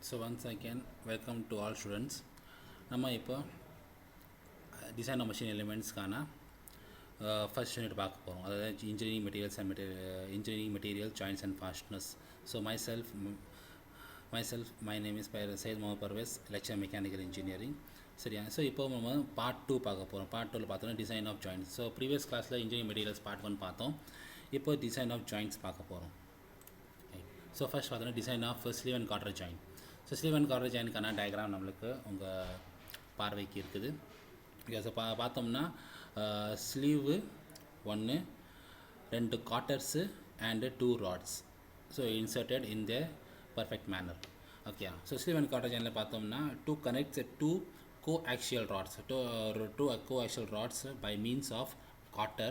So once again, welcome to all students. நம்ம இப்போ design of machine எலிமெண்ட்ஸ்க்கான first unit பார்க்க போகிறோம். அதாவது engineering materials and engineering material joints and fasteners. So my name is Syed Mohammed Parvez, lecturer mechanical engineering. சரியா? So இப்போ நம்ம part 2 பார்க்க போகிறோம். பார்ட் 2ல் பார்த்தோன்னா design of joints. So previous கிளாஸில் இன்ஜினியரிங் மெட்டீரியல்ஸ் பார்ட் 1 பார்த்தோம். இப்போ டிசைன் ஆஃப் ஜாயின்ட்ஸ் பார்க்க போகிறோம். ஸோ ஃபர்ஸ்ட் பார்த்தோன்னா design of sleeve and cotter joint. So sleeve and cotter ஜாயின்ட்க்கான டயக்ராம் நம்மளுக்கு உங்கள் பார்வைக்கு இருக்குது. ஸோ பார்த்தோம்னா sleeve 1, 2 cotters and 2 rods. So inserted in the perfect manner. Okay. So sleeve and cotter ஜாயின்ட்டில் பார்த்தோம்னா two connects two coaxial rods, two coaxial rods by means of cotter,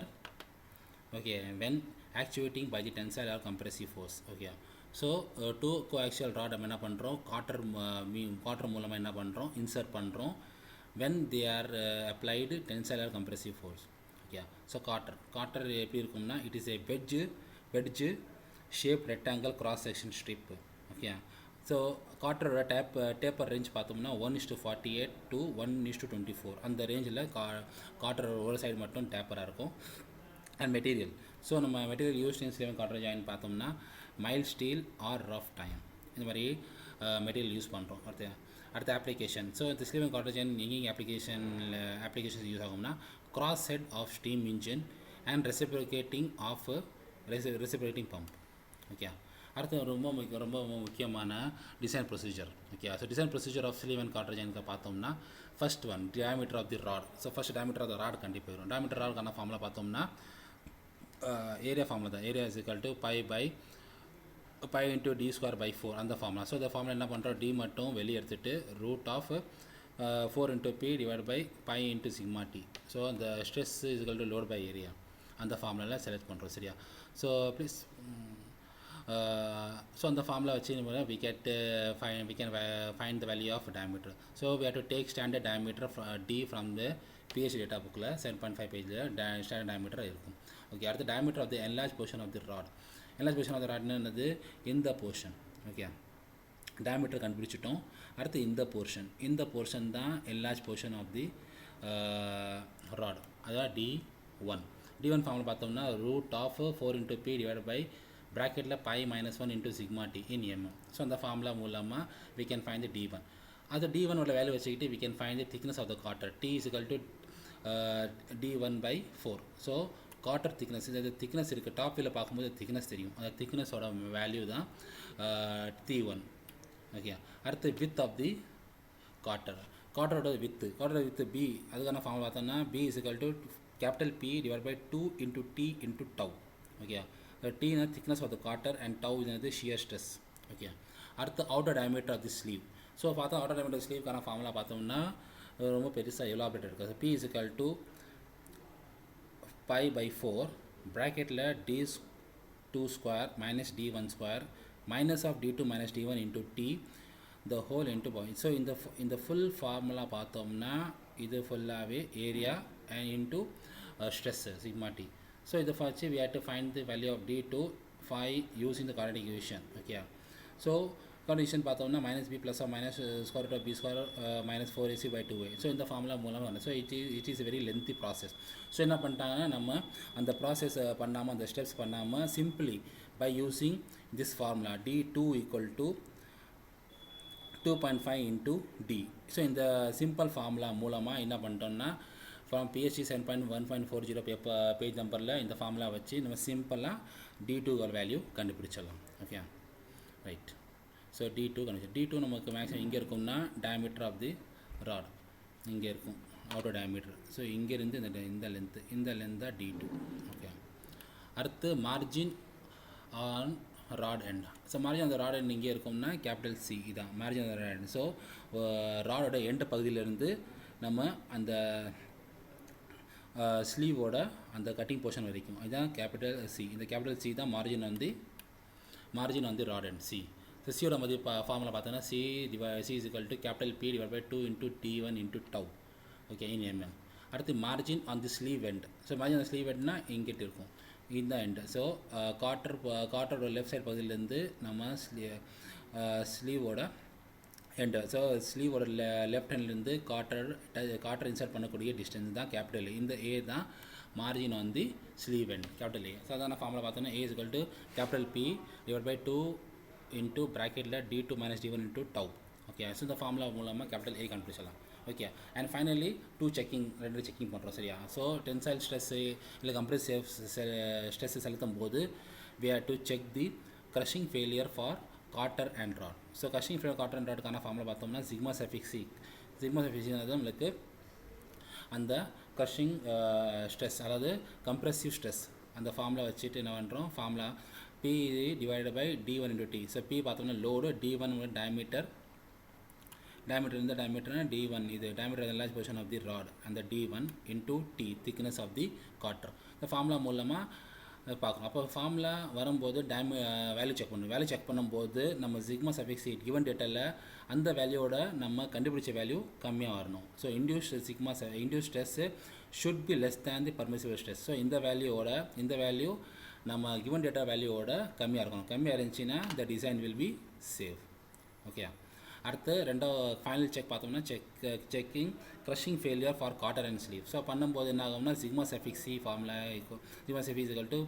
okay, when actuating by the tensile or compressive force. Okay, so two coaxial rod நம்ம என்ன பண்ணுறோம், cutter மூலமாக என்ன பண்ணுறோம், insert பண்ணுறோம் when they are applied tensile or compressive force. Okay, so cutter எப்படி இருக்கும்னா, it is a wedge shaped rectangle cross section strip. Okay, so காட்டரோட டேப்பர் ரேஞ்ச் பார்த்தோம்னா 1:48 to 1:24 அந்த ரேஞ்சில் காட்டரோட ஒரு சைடு மட்டும் டேப்பராக இருக்கும். அண்ட் மெட்டீரியல், ஸோ நம்ம material use in sleeve and cotter join பார்த்தோம்னா mild steel or rough time, இந்த மாதிரி மெட்டீரியல் யூஸ் பண்ணுறோம். அடுத்த அப்ளிகேஷன். ஸோ இந்த ஸ்லீவ் அண்ட் காட்டர் ஜாயின் எங்கேயும் அப்ளிகேஷன்ஸ் யூஸ் ஆகும்னா cross head of steam engine and reciprocating pump. Okay. அடுத்து ரொம்ப முக்கியமான design procedure. Okay. So design procedure of sleeve and cotter ஜாயின்ட்க்கு பார்த்தோம்னா first one diameter of the rod. So first diameter of the rod கண்டிப்பாக வரும். diameter ராடுக்கான formula பார்த்தோம்னா area formula தான். Area is equal to pi into d²/4 அந்த formula. So இந்த formula என்ன பண்ணுறோம், டி மட்டும் வெளியே எடுத்துகிட்டு root of 4 × p / pi into sigma t. So அந்த stress is equal to load by area அந்த ஃபார்முலாவில் செலக்ட் பண்ணுறோம். சரியா? So please so on the formula we can find the value of diameter. So we have to take standard diameter d from the PH data book la 7.5 page standard diameter irukum. Okay, at the diameter of the enlarged portion of the rod என்னது இந்த portion. Okay, diameter கண்டுபிடிச்சிட்டோம். அடுத்து இந்த portion தான் enlarged portion of the rod, அதாவது d1 formula பார்த்தோம்னா root of 4 × p ப்ராக்கெட்டில் pi -1 × sigma t in mm. So அந்த ஃபார்முலா மூலமாக we can find the d1. அது d1 ஓட வேல்யூ வச்சுக்கிட்டு we can find the thickness of the cotter. T is equal to d1/4. So cutter thickness, இது thickness இருக்குது. Top வியூவில் பார்க்கும்போது thickness தெரியும். அந்த திக்னஸோட வேல்யூ தான் T1. ஓகே. அடுத்து வித் ஆஃப் தி காட்டரோட வித்து B. அதுக்கான ஃபார்முலா பார்த்தோம்னா B is equal to P / 2 × T × tau. Okay. T is the thickness of the cotter and tau is the shear stress. Okay. அடுத்து outer diameter of the sleeve. So பார்த்தா outer diameter of the sleeve கான formula பார்த்தோம்னா ரொம்ப பெருசாக elaborate இருக்குது. P is equal to π/4 ப்ராக்கெட்டில் d² - d1² minus of d2 - d1 into T the whole into point. So இந்த full formula பார்த்தோம்னா இது ஃபுல்லாகவே area and into stress sigma T. So in the first we have to find the value of d2 using the quadratic equation. Okay, so condition பார்த்தோம்னா -b plus or minus square root of b square minus 4ac by 2a. so இந்த formula மூலமாக வந்து, so it is a very lengthy process. So என்ன பண்ணிட்டாங்கன்னா நம்ம அந்த process பண்ணாமல், அந்த ஸ்டெப்ஸ் பண்ணாமல், simply by using this formula d2 equal to 2.5 into d. So இந்த சிம்பிள் ஃபார்முலா மூலமாக என்ன பண்ணிட்டோம்னா ஃப்ரம் PHD 7.1.40 பேஜ் நம்பரில் இந்த ஃபார்முலா வச்சு நம்ம சிம்பிளாக d2 வேல்யூ கண்டுபிடிச்சிடலாம். Okay, right. ஸோ d2 நமக்கு மேக்ஸிமம் இங்கே இருக்கும்னா diameter ஆஃப் தி ராட் இங்கே இருக்கும், அவுட்டர் diameter. ஸோ இங்கேருந்து இந்த லென்த் தான் d2. ஓகே. அடுத்து margin on rod end. So margin அந்த ராட் எண்ட் இங்கே இருக்கும்னா C இதான் margin on rod end. So ராடோட எண்ட் பகுதியிலேருந்து நம்ம அந்த ஸ்லீவோட அந்த கட்டிங் போர்ஷன் வரைக்கும் இதுதான் C. இந்த C தான் மார்ஜின் வந்து ராட் அண்ட் C. ஸோ சியோட மதிப்பு ஃபார்முலா பார்த்தோன்னா C is equal to P / 2 into T1 into tau. ஓகே, இன் mm. அடுத்து margin on the sleeve end. So margin on sleeve எண்ட்னா இங்கிட்ட இருக்கும், இந்த எண்ட். ஸோ காட்டரோட லெஃப்ட் சைட் பகுதியிலேருந்து நம்ம ஸ்லீவோட எண்டு. ஸோ ஸ்லீவோட லெஃப்ட் ஹேண்ட்லேருந்து காட்டர் இன்சர்ட் பண்ணக்கூடிய டிஸ்டன்ஸ் தான் கேபிட்டல் ஏ. இந்த ஏ தான் margin on the sleeve end, capital A. சாதாரண ஃபார்மில் பார்த்தோன்னா A is equal to capital B divide by 2 into ப்ராக்கெட்டில் d2 minus d1 into tau. Okay, so இந்த ஃபார்முலா மூலமாக கேபிட்டல் ஏ கண்டுபிடிச்சலாம். ஓகே, அண்ட் ஃபைனலி ரெண்டு செக்கிங் பண்ணுறோம், சரியா? ஸோ டென்சைல் ஸ்ட்ரெஸ்ஸு இல்லை கம்ப்ரெசிவ் ஸ்ட்ரெஸ்ஸு செலுத்தும் போது we have to check the crushing failure for cotter and rod. So crushing failure cotter and ராட்கான ஃபார்முலா பார்த்தோம்னா சிக்மா சஃபிக்ஸ் சி. சிக்மா சஃபிக்ஸ்ங்கிறது நம்மளுக்கு அந்த க்ரஷிங் ஸ்ட்ரெஸ், அதாவது கம்ப்ரெசிவ் ஸ்ட்ரெஸ், அந்த ஃபார்முலா வச்சுட்டு என்ன பண்ணுறோம், formula P divided by d1 into t. So P பார்த்தோம்னா லோடு, d1 டயமீட்டர் இந்த டயமீட்டர்னா d1, இது diameter enlarge position of the rod, அந்த d1 into t thickness of the cotter. இந்த ஃபார்முலா மூலமாக பார்க்கணும். அப்போ ஃபார்முலா வரும்போது வேல்யூ செக் பண்ணணும். வேல்யூ செக் பண்ணும்போது நம்ம சிக்மா சஃபிக்ஸ் கிவன் டேட்டாவில் அந்த வேல்யூவோட நம்ம கண்டுபிடிச்ச வேல்யூ கம்மியாக வரணும். So induce stress should be less than the permissible stress. So இந்த வேல்யூ நம்ம கிவன் டேட்டா வேல்யூவோட கம்மியாக இருக்கணும். கம்மியாக இருந்துச்சுன்னா the design will be safe. Okay, அடுத்து ரெண்டாவது ஃபைனல் செக் பார்த்தோம்னா checking crushing failure for cotter and sleeve. So பண்ணும்போது என்ன ஆகும்னா sigma suffix c formula sigma suffix equal to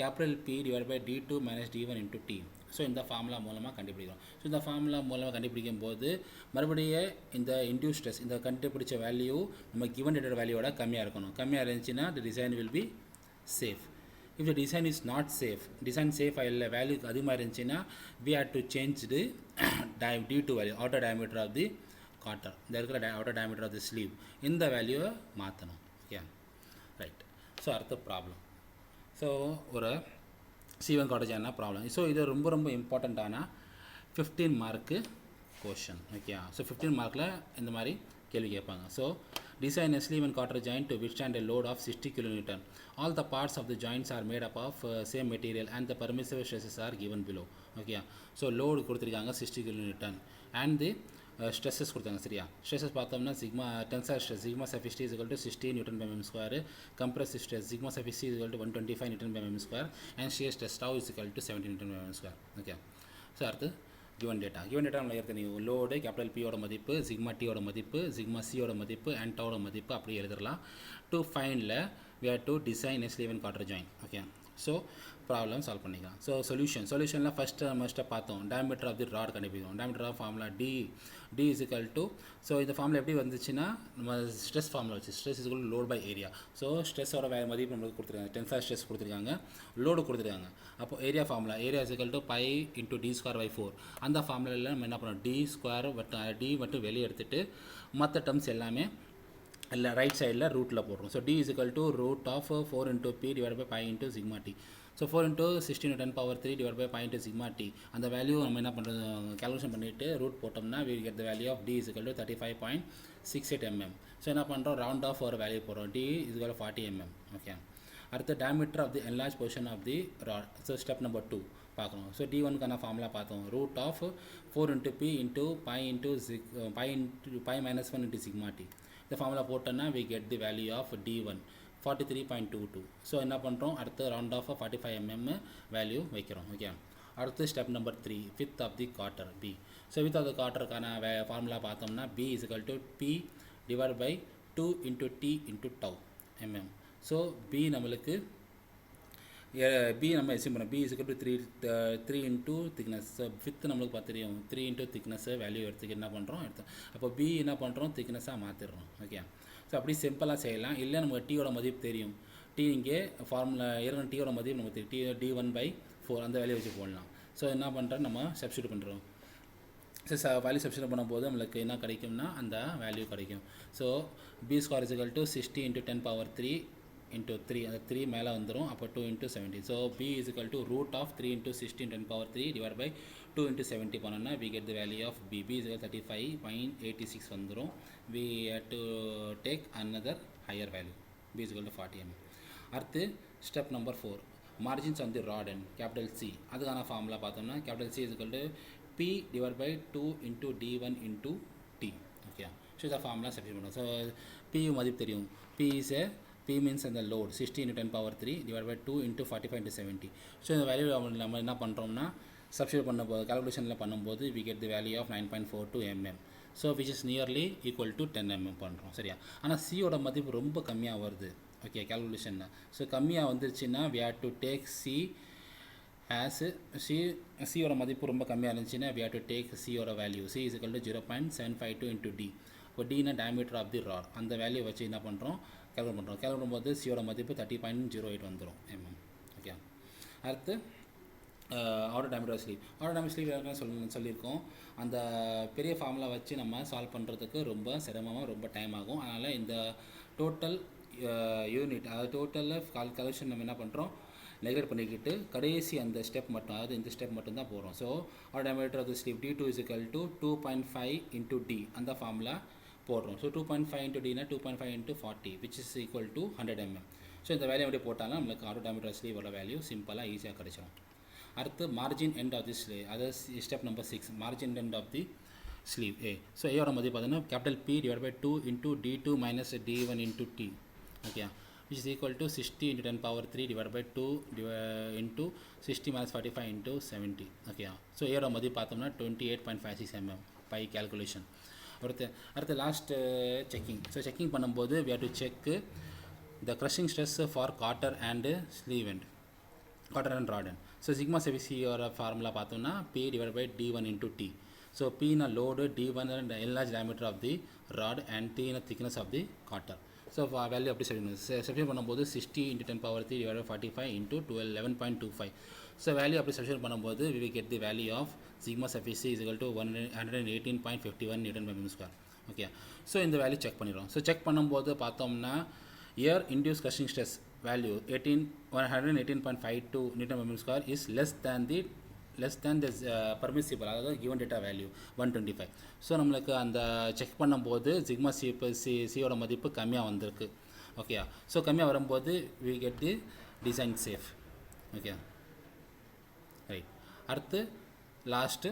capital B divide by d2 minus d1 into d. So இந்த formula மூலமாக கண்டுபிடிக்கிறோம். So இந்த ஃபார்முலா மூலமாக கண்டுபிடிக்கும் போது மறுபடியும் இந்த இன்டியூஸ் ஸ்ட்ரெஸ், இந்த கண்டுபிடிச்ச வேல்யூ நம்ம கிவன் டேட்டா வேல்யூவோட கம்மியாக இருக்கணும். கம்மியாக இருந்துச்சுன்னா the design will be safe. If the design is not safe, design safe இல்லை வேல்யூ அதிகமாக இருந்துச்சுன்னா we have to change the d2 value, outer diameter of the cutter, இந்த இருக்கிற outer diameter of the sleeve, இந்த வேல்யூவை மாற்றணும். Okay, right. So அடுத்த problem. So ஒரு சீவன் காட்டேஜ் என்ன ப்ராப்ளம். ஸோ இது ரொம்ப ரொம்ப இம்பார்ட்டண்ட்டான 15 மார்க்கு கொஷன். ஓகே, ஸோ 15 மார்க்கில் இந்த மாதிரி கேள்வி கேட்பாங்க. So design a sleeve and quarter joint to withstand a load of 60 kN. All the parts of the joints are made up of same material and the permissive stresses are given below. Okay, so load கொடுத்திருக்காங்க 60 kN and the stresses கொடுத்தாங்க, சரியா? Stresses பார்த்தோம்னா sigma tensile stress sigma suffix is equal to 60 Nm², compressive stress sigma suffix is equal to 125 Nm², and shear stress tau is equal to 70 Nm². Okay, so அடுத்து given data நம்ம ஏற்கனவே load capital பியோட மதிப்பு, sigma டியோட மதிப்பு, sigma சியோட மதிப்பு and டவோட மதிப்பு அப்படி எழுதலாம். டு ஃபைண்டில் we have to design a sleeve and quarter joint. Okay, so problem solve பண்ணிக்கலாம். ஸோ சொல்யூஷனில் ஃபஸ்ட்டு பார்த்தோம் டயமீட்டர் ஆஃப் தி ராட் கண்டுபிடிக்கும். Diameter of formula d is equal to, so இந்த ஃபார்முலா எப்படி வந்துச்சுன்னா நம்ம ஸ்ட்ரெஸ் ஃபார்முலா வச்சு stress is equal to load by area. So ஸ்ட்ரெஸ்ஸோட மதிப்பு நம்மளுக்கு கொடுத்துருக்காங்க, டென்சைல் ஸ்ட்ரெஸ் கொடுத்துருக்காங்க, லோடு கொடுத்துருக்காங்க. அப்போ area formula is equal to pi into d²/4. அந்த ஃபார்முலாவில் நம்ம என்ன பண்ணோம், டி மட்டும் வெளியே எடுத்துகிட்டு மற்ற டேர்ம்ஸ் எல்லாமே இல்லை ரைட் சைடில் ரூட்டில் போடுறோம். So d is equal to root of 4 into p divided by pi into sigma t. So 4 into 16 to 10⁻³ divided by pi into sigma t. அந்த வேல்யூ நம்ம என்ன பண்ணுறது, கேல்குலேஷன் பண்ணிவிட்டு ரூட் போட்டோம்னா we get the value of d is equal to 35.68 mm. So என்ன பண்ணுறோம், round off ஒரு value போடுறோம், d is equal to 40 mm. Okay, அடுத்து diameter of the enlarge position of the rod. So step number 2 பார்க்கணும். So d1க்கான formula பார்த்தோம், root of 4 into p into pi minus 1 into sigma t. இந்த formula போட்டோன்னா we get the value of d1 43.22. So என்ன பண்ணுறோம், அடுத்து round off 45 mm value வைக்கிறோம். Okay, அடுத்து step number 3 width of the cotter b. So width of the காட்டருக்கான formula பார்த்தோம்னா b is equal to p divided by 2 into t into tau mm. So b நம்மளுக்கு b நம்ம எஸ்யூம் பண்ணோம், b is equal to 3 into thickness. So with நம்மளுக்கு பார்த்து தெரியும் 3 into thickness value எடுத்துக்கு என்ன பண்ணுறோம் அப்போ b என்ன பண்ணுறோம், திக்னஸாக மாற்றிடுறோம். ஓகே, ஸோ அப்படி சிம்பிளாக செய்யலாம். இல்லை நமக்கு டீயோட மதிப்பு தெரியும், டி இங்கே ஃபார்முலா ஏற்கனவே டீயோட மதிப்பு நமக்கு தெரியும், d1/4 அந்த வேல்யூ வச்சு போடலாம். ஸோ என்ன பண்ணுறோம், நம்ம சப்ஸ்டியூட் பண்ணுறோம். ஸோ வேல்யூ சப்ஸ்டியூட் பண்ணும்போது நம்மளுக்கு என்ன கிடைக்கும்னா அந்த வேல்யூ கிடைக்கும். So b² is equal to 60 into 10⁻³ into 3, அந்த 3 மேலே வந்துடும், அப்போ 2 into 70. So b is equal to root of 3 into 16 10⁻³ divided by 2 into 70 பண்ணோன்னா we get the value of b. b is equal to 35.86 வந்துடும். we have to take another higher value, b is equal to 40 mm. அடுத்து step number 4 margins on the rod end, capital C. அதுக்கான formula பார்த்தோம்னா capital C is equal to p divided by 2 into d1 into t. Okay, so இந்த formula substitute பண்ணுவோம். So p மதிப்பு தெரியும், p is a P means அந்த load 60 into 10⁻³ divided by 2 into 45 into 70. So இந்த value நம்ம என்ன பண்ணுறோம்னா substitute பண்ணும்போது கால்குலேஷனில் பண்ணும்போது we get the value of 9.42 mm. So which is nearly equal to 10 mm பண்ணுறோம் சரியா. ஆனால் சியோட மதிப்பு ரொம்ப கம்மியாக வருது ஓகே கால்குலேஷனில். ஸோ கம்மியாக வந்துருச்சுன்னா we have to take C as சியோட மதிப்பு ரொம்ப கம்மியாக இருந்துச்சுன்னா we have to take சியோட value C is equal to 0.752 into D. இப்போ டினா டயமீட்டர் ஆஃப் தி ராட் அந்த வேல்யூ வச்சு என்ன பண்ணுறோம் கேல்குலேட் பண்ணும்போது சியோட மதிப்பு 30.08 வந்துடும் mm ஓகே. அடுத்து ஆட்டோ டயமீட்டர் ஸ்லீவ் ஏற்கனவே சொல்லியிருக்கோம். அந்த பெரிய ஃபார்முலா வச்சு நம்ம சால்வ் பண்ணுறதுக்கு ரொம்ப சிரமமாக ரொம்ப டைம் ஆகும். அதனால் இந்த டோட்டல் யூனிட் அதாவது டோட்டலில் கால்குலேஷன் நம்ம என்ன பண்ணுறோம் நெக்லெக்ட் பண்ணிக்கிட்டு கடைசி அந்த ஸ்டெப் மட்டும் அதாவது இந்த ஸ்டெப் மட்டும் தான் போகிறோம். So outer diameter of the sleeve D2 is equal to 2.5 into D அந்த ஃபார்முலா போடுறோம். ஸோ 2.5 into Dனா 2.5 into 40 which is equal to 100 mm. So இந்த வேல்யூ எப்படி போட்டாலும் நம்மளுக்கு ஆட்டோ டயமீட்டர் ஸ்லீவோட வேல்யூ சிம்பிளாக ஈஸியாக கிடைச்சிடும். அடுத்து margin end of the sleeve அதாவது step number 6 margin end of the sleeve A. So ஏயோட மதிப்பு பார்த்தீங்கன்னா capital P divided by 2 into D2 minus D1 into T okay which is equal to 60 into 10 power 3 divided by 2 into 60 minus 45 into 70 okay. So ஏயோட மதிப்பு பார்த்தோம்னா 28.56 mm by calculation. அடுத்து last checking. So checking பண்ணும்போது we have to check the crushing stress for quarter and sleeve end quarter and rod end. So sigma செவிசியோட formula பார்த்தோம்னா P divided by D1 into T. So P load D1 enlarged diameter of the rod and T thickness of the quarter. So value அப்படி substitute பண்ணும்போது 60 into 10 power 3 divided by 45 into 11.25. So value அப்படி substitute பண்ணும்போது we will get the value of sigma suffici is equal to 118.51 Newton per mm square okay. So இந்த value check பண்ணிடுறோம். So check பண்ணும்போது பார்த்தோம்னா ஏர் induce crushing stress value 118.52 Newton per mm square is less than the permissible அதாவது given data value 125. So நம்மளுக்கு அந்த check பண்ணும்போது sigma சியோட மதிப்பு கம்மியாக வந்திருக்கு ஓகே. ஸோ கம்மியாக வரும்போது we get the design safe okay right. அடுத்து last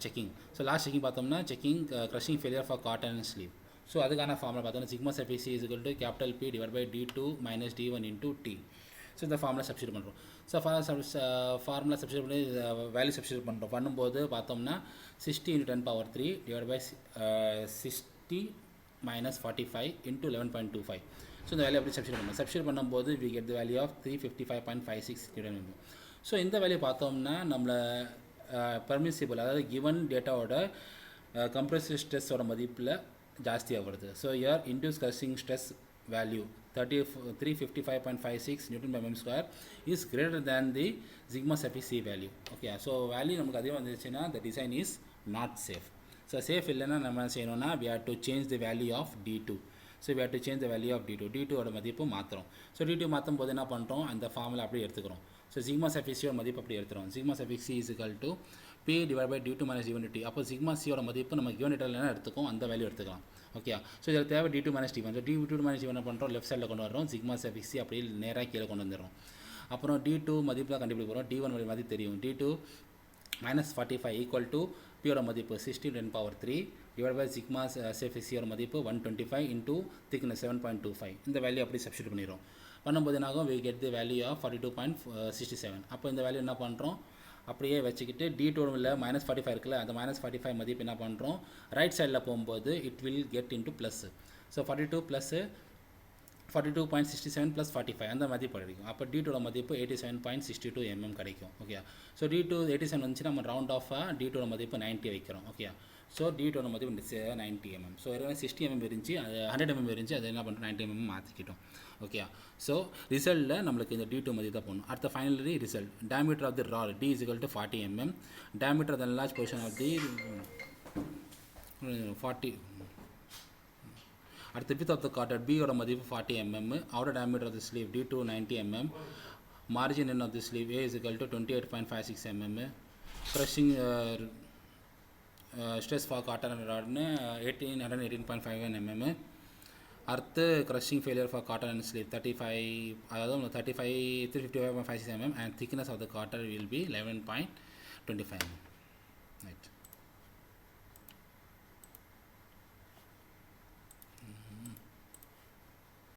checking. So last checking பார்த்தோம்னா checking crushing failure for cotton and sleeve. So அதுக்கான ஃபார்முலா பார்த்தோம்னா சிக்மா சஃபிசி is equal to capital P divided by D2 minus D1 into T. So இந்த formula substitute பண்ணுறோம். So formula substitute பண்ணி value substitute பண்ணும்போது பார்த்தோம்னா 60 into 10 power 3 divided by 60 minus 45 into 11.25. So இந்த value எப்படி சப்ஸ்டியூட் பண்ணும்போது we get the value of 355.56 Newton per mm. So இந்த value பார்த்தோம்னா நம்மளை பர்மிசிபிள் அதாவது கிவன் டேட்டாவோட கம்ப்ரெசிவ் ஸ்ட்ரெஸ்ஸோட மதிப்பில் ஜாஸ்தியாக வருது. So year induce crushing stress value 355.56 Newton per mm square is greater than the sigma suffici value okay. So value நமக்கு அதிகம் வந்துச்சுன்னா the design is not safe. So safe இல்லைன்னா நம்ம என்ன செய்யணும்னா we have to change the value of D2. So we have to change the value of D2. D2ஓட மதிப்பு மாற்றுறோம். So D2 மாற்றும் போது என்ன பண்ணுறோம் அந்த ஃபார்முலா அப்படியே எடுத்துக்கிறோம். ஸோ சிக்மா சஃபிசியோட மதிப்பு அப்படி எடுத்துகிறோம். சிக்மா சஃபிசி is equal to P divided by D2 minus D1 T. அப்போ சிக்மா சியோட மதிப்பு நம்ம given data என்ன எடுத்துக்கோம் அந்த வேல்யூ எடுத்துக்கலாம் ஓகே. ஸோ இதில் தேவை D2 minus D1. So D2 minus D1 என்ன பண்ணுறோம் லெஃப்ட் சைடில் கொண்டு வரோம். சிக்மா சஃபிசி அப்படியே நேராக கீழே கொண்டு வந்துடுறோம். அப்புறம் D2 மதிப்பு தான் கண்டுபிடிக்க போகிறோம். D1 மதிப்பு தெரியும். D2 minus 45 equal to P மதிப்பு 60 10 power 3 divided by சிக்மா சஃபிசியோட மதிப்பு 125 into thickness 7.25. இந்த வேல்யூ அப்படி சப்ஸ்டியூட் பண்ணிடுறோம். பண்ணும்போது என்னாகும் we get the value of 42.67. அப்போ இந்த வேல்யூ என்ன பண்ணுறோம் அப்படியே வச்சுக்கிட்டு D2ல -45 இருக்குல்ல அந்த -45 மதிப்பு என்ன பண்ணுறோம் ரைட் சைடில் போகும்போது it will get into plus. So 42 plus 42.67 plus 45 அந்த மதிப்பு கிடைக்கும். அப்போ D2 மதிப்பு 87.62 mm கிடைக்கும் ஓகே. ஸோ D2 87 வந்துச்சுன்னா நம்ம ரவுண்ட் ஆஃபாக D2 மதிப்பு 90 வைக்கிறோம் ஓகே. ஸோ D2 மதிப்பு 90 mm. ஸோ 60 mm இருந்துச்சு அது 100 mm இருந்துச்சு அது என்ன பண்ணுறோம் 90 mm மாற்றிக்கிட்டோம் ஓகே. ஸோ ரிசல்ட்டில் நம்மளுக்கு இந்த D2 மதிப்பு தான் போகணும். அடுத்த finally result diameter of the rod D is equal to 40 mm. diameter of the enlarged portion of the 40. அடுத்த width of the quarter B ஓட மதிப்பு 40 mm. outer diameter of the sleeve D2 90 mm. margin end of the sleeve A is equal to 28.56 mm. crushing stress for quarter and rod 118.51 mm. அடுத்து crushing failure for quarter and sleeve 355.56 mm and thickness of the quarter will be 11.25 mm. Right.